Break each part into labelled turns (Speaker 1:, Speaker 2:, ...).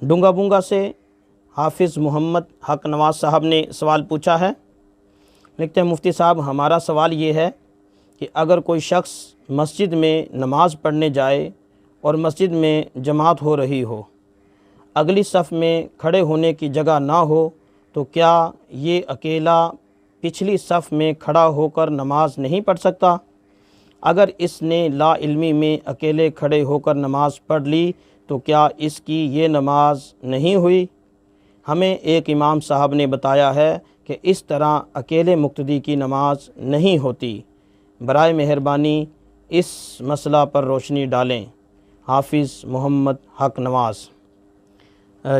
Speaker 1: ڈونگا بونگا سے حافظ محمد حق نواز صاحب نے سوال پوچھا ہے۔ لکھتے ہیں مفتی صاحب ہمارا سوال یہ ہے کہ اگر کوئی شخص مسجد میں نماز پڑھنے جائے اور مسجد میں جماعت ہو رہی ہو، اگلی صف میں کھڑے ہونے کی جگہ نہ ہو، تو کیا یہ اکیلا پچھلی صف میں کھڑا ہو کر نماز نہیں پڑھ سکتا؟ اگر اس نے لا علمی میں اکیلے کھڑے ہو کر نماز پڑھ لی تو کیا اس کی یہ نماز نہیں ہوئی؟ ہمیں ایک امام صاحب نے بتایا ہے کہ اس طرح اکیلے مقتدی کی نماز نہیں ہوتی۔ برائے مہربانی اس مسئلہ پر روشنی ڈالیں۔ حافظ محمد حق نواز۔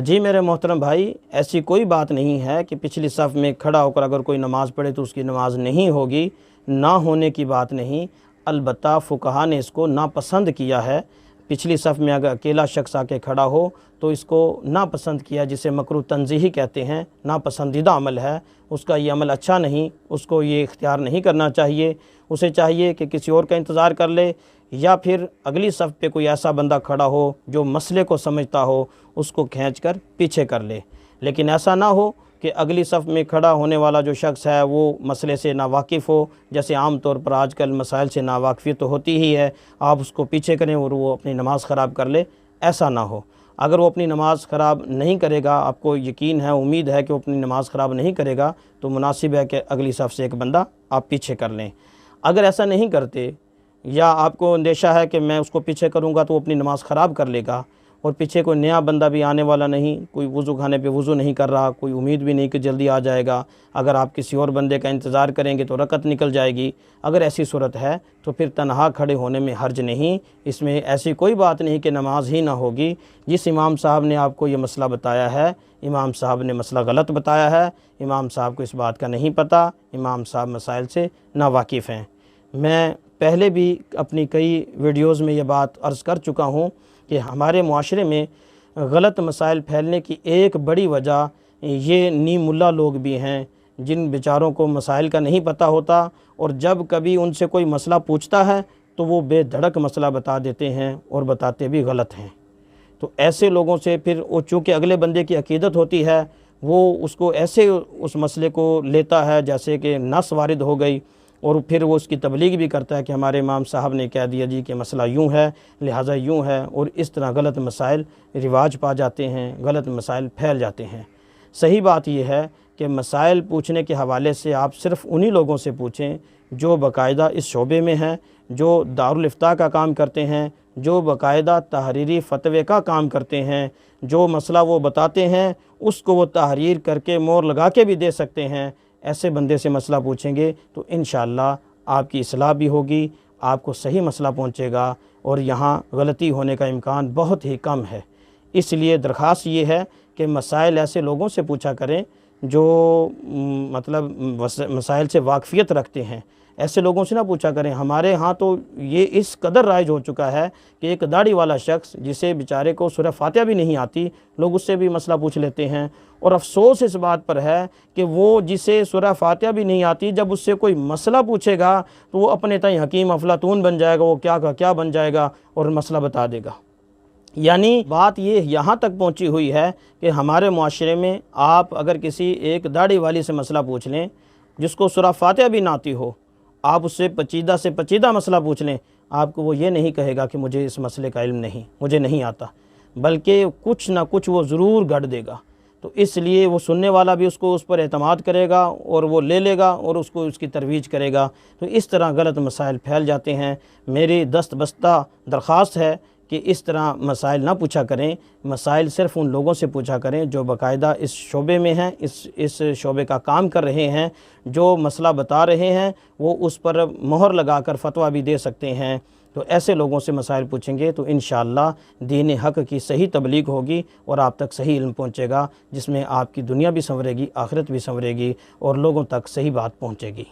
Speaker 1: جی میرے محترم بھائی، ایسی کوئی بات نہیں ہے کہ پچھلی صف میں کھڑا ہو کر اگر کوئی نماز پڑھے تو اس کی نماز نہیں ہوگی، نہ ہونے کی بات نہیں، البتہ فقہا نے اس کو ناپسند کیا ہے۔ پچھلی صف میں اگر اکیلا شخص آ کے کھڑا ہو تو اس کو ناپسند کیا، جسے مکروہ تنزیہی کہتے ہیں، ناپسندیدہ عمل ہے، اس کا یہ عمل اچھا نہیں، اس کو یہ اختیار نہیں کرنا چاہیے۔ اسے چاہیے کہ کسی اور کا انتظار کر لے، یا پھر اگلی صف پہ کوئی ایسا بندہ کھڑا ہو جو مسئلے کو سمجھتا ہو، اس کو کھینچ کر پیچھے کر لے۔ لیکن ایسا نہ ہو کہ اگلی صف میں کھڑا ہونے والا جو شخص ہے وہ مسئلے سے ناواقف ہو، جیسے عام طور پر آج کل مسائل سے ناواقفی تو ہوتی ہی ہے، آپ اس کو پیچھے کریں اور وہ اپنی نماز خراب کر لے، ایسا نہ ہو۔ اگر وہ اپنی نماز خراب نہیں کرے گا، آپ کو یقین ہے، امید ہے کہ وہ اپنی نماز خراب نہیں کرے گا، تو مناسب ہے کہ اگلی صف سے ایک بندہ آپ پیچھے کر لیں۔ اگر ایسا نہیں کرتے، یا آپ کو اندیشہ ہے کہ میں اس کو پیچھے کروں گا تو وہ اپنی نماز خراب کر لے گا، اور پیچھے کوئی نیا بندہ بھی آنے والا نہیں، کوئی وضو خانے پہ وضو نہیں کر رہا، کوئی امید بھی نہیں کہ جلدی آ جائے گا، اگر آپ کسی اور بندے کا انتظار کریں گے تو رکعت نکل جائے گی، اگر ایسی صورت ہے تو پھر تنہا کھڑے ہونے میں حرج نہیں۔ اس میں ایسی کوئی بات نہیں کہ نماز ہی نہ ہوگی۔ جس امام صاحب نے آپ کو یہ مسئلہ بتایا ہے، امام صاحب نے مسئلہ غلط بتایا ہے، امام صاحب کو اس بات کا نہیں پتہ، امام صاحب مسائل سے ناواقف ہیں۔ میں پہلے بھی اپنی کئی ویڈیوز میں یہ بات عرض کر چکا ہوں کہ ہمارے معاشرے میں غلط مسائل پھیلنے کی ایک بڑی وجہ یہ نیم ملا لوگ بھی ہیں، جن بیچاروں کو مسائل کا نہیں پتہ ہوتا، اور جب کبھی ان سے کوئی مسئلہ پوچھتا ہے تو وہ بے دھڑک مسئلہ بتا دیتے ہیں، اور بتاتے بھی غلط ہیں۔ تو ایسے لوگوں سے پھر وہ چونکہ اگلے بندے کی عقیدت ہوتی ہے، وہ اس کو ایسے اس مسئلے کو لیتا ہے جیسے کہ نص وارد ہو گئی، اور پھر وہ اس کی تبلیغ بھی کرتا ہے کہ ہمارے امام صاحب نے کہہ دیا جی کہ مسئلہ یوں ہے لہٰذا یوں ہے، اور اس طرح غلط مسائل رواج پا جاتے ہیں، غلط مسائل پھیل جاتے ہیں۔ صحیح بات یہ ہے کہ مسائل پوچھنے کے حوالے سے آپ صرف انہی لوگوں سے پوچھیں جو باقاعدہ اس شعبے میں ہیں، جو دارالافتاء کا کام کرتے ہیں، جو باقاعدہ تحریری فتوے کا کام کرتے ہیں، جو مسئلہ وہ بتاتے ہیں اس کو وہ تحریر کر کے مور لگا کے بھی دے سکتے ہیں۔ ایسے بندے سے مسئلہ پوچھیں گے تو انشاءاللہ آپ کی اصلاح بھی ہوگی، آپ کو صحیح مسئلہ پہنچے گا، اور یہاں غلطی ہونے کا امکان بہت ہی کم ہے۔ اس لیے درخواست یہ ہے کہ مسائل ایسے لوگوں سے پوچھا کریں جو مطلب مسائل سے واقفیت رکھتے ہیں، ایسے لوگوں سے نہ پوچھا کریں۔ ہمارے ہاں تو یہ اس قدر رائج ہو چکا ہے کہ ایک داڑھی والا شخص جسے بیچارے کو سورہ فاتحہ بھی نہیں آتی، لوگ اس سے بھی مسئلہ پوچھ لیتے ہیں، اور افسوس اس بات پر ہے کہ وہ جسے سورہ فاتحہ بھی نہیں آتی، جب اس سے کوئی مسئلہ پوچھے گا تو وہ اپنے تئیں حکیم افلاطون بن جائے گا، وہ کیا کا کیا بن جائے گا اور مسئلہ بتا دے گا۔ یعنی بات یہ یہاں تک پہنچی ہوئی ہے کہ ہمارے معاشرے میں آپ اگر کسی ایک داڑھی والی سے مسئلہ پوچھ لیں جس کو سورہ فاتحہ بھی نہ آتی ہو، آپ اس سے پیچیدہ سے پیچیدہ مسئلہ پوچھ لیں، آپ کو وہ یہ نہیں کہے گا کہ مجھے اس مسئلے کا علم نہیں، مجھے نہیں آتا، بلکہ کچھ نہ کچھ وہ ضرور گھڑ دے گا۔ تو اس لیے وہ سننے والا بھی اس کو اس پر اعتماد کرے گا، اور وہ لے لے گا اور اس کو اس کی ترویج کرے گا۔ تو اس طرح غلط مسائل پھیل جاتے ہیں۔ میری دست بستہ درخواست ہے کہ اس طرح مسائل نہ پوچھا کریں، مسائل صرف ان لوگوں سے پوچھا کریں جو باقاعدہ اس شعبے میں ہیں، اس شعبے کا کام کر رہے ہیں، جو مسئلہ بتا رہے ہیں وہ اس پر مہر لگا کر فتویٰ بھی دے سکتے ہیں۔ تو ایسے لوگوں سے مسائل پوچھیں گے تو انشاءاللہ دین حق کی صحیح تبلیغ ہوگی، اور آپ تک صحیح علم پہنچے گا، جس میں آپ کی دنیا بھی سنورے گی، آخرت بھی سنورے گی، اور لوگوں تک صحیح بات پہنچے گی۔